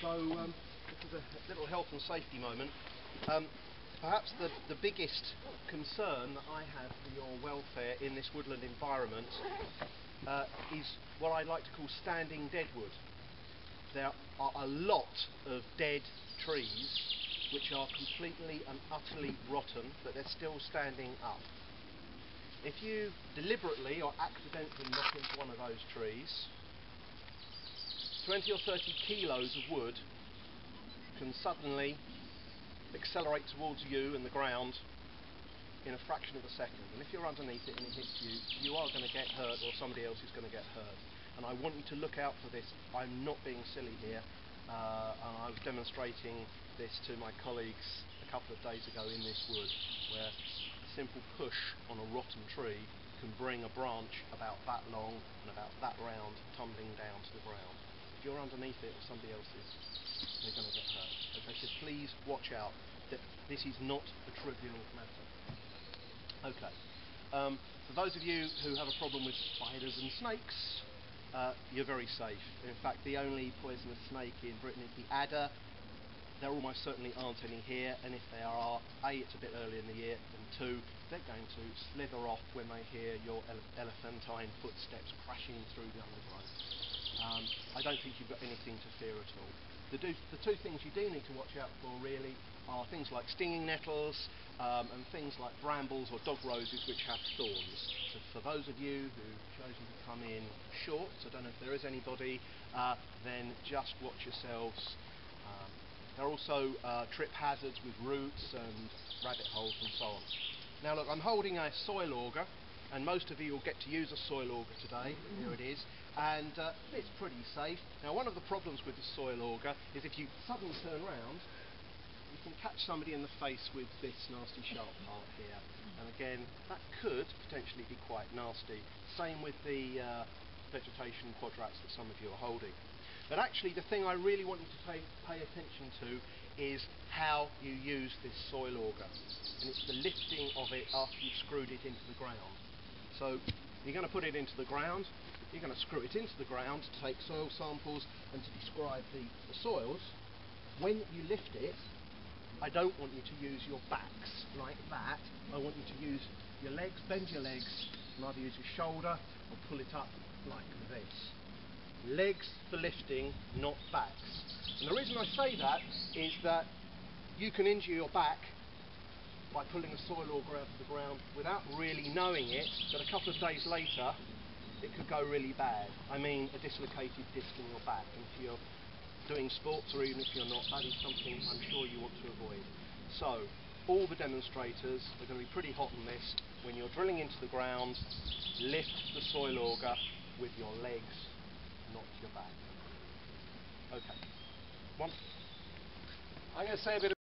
This is a little health and safety moment. Perhaps the biggest concern that I have for your welfare in this woodland environment is what I like to call standing deadwood. There are a lot of dead trees which are completely and utterly rotten, but they're still standing up. If you deliberately or accidentally knock into one of those trees, 20 or 30 kilos of wood can suddenly accelerate towards you and the ground in a fraction of a second. And if you're underneath it and it hits you, you are going to get hurt, or somebody else is going to get hurt. And I want you to look out for this. I'm not being silly here. I was demonstrating this to my colleagues a couple of days ago in this wood, where a simple push on a rotten tree can bring a branch about that long and about that round tumbling down to the ground. If you're underneath it or somebody else is, you're going to get hurt. Okay, so please watch out. This is not a trivial matter. Okay. For those of you who have a problem with spiders and snakes, you're very safe. In fact, the only poisonous snake in Britain is the adder. There almost certainly aren't any here, and if there are, A, it's a bit early in the year, and 2, they're going to slither off when they hear your elephantine footsteps crashing through the undergrowth. I don't think you've got anything to fear at all. The two things you do need to watch out for really are things like stinging nettles and things like brambles or dog roses which have thorns. So for those of you who've chosen to come in shorts, I don't know if there is anybody, then just watch yourselves. There are also trip hazards with roots and rabbit holes and so on. Now look, I'm holding a soil auger, and most of you will get to use a soil auger today. Here it is, and it's pretty safe. Now one of the problems with the soil auger is if you suddenly turn around, you can catch somebody in the face with this nasty sharp part here, and again that could potentially be quite nasty. Same with the vegetation quadrats that some of you are holding. But actually the thing I really want you to pay attention to is how you use this soil auger, and it's the lifting of it after you've screwed it into the ground. So you're going to put it into the ground, you're going to screw it into the ground to take soil samples and to describe the soils. When you lift it, I don't want you to use your backs like that. I want you to use your legs, bend your legs, and either use your shoulder or pull it up like this. Legs for lifting, not backs. And the reason I say that is that you can injure your back by pulling a soil auger out of the ground without really knowing it, but a couple of days later it could go really bad. I mean a dislocated disc in your back. And if you're doing sports, or even if you're not, that is something I'm sure you want to avoid. So all the demonstrators are going to be pretty hot on this. When you're drilling into the ground, lift the soil auger with your legs, not your back. Okay. One. I'm going to say a bit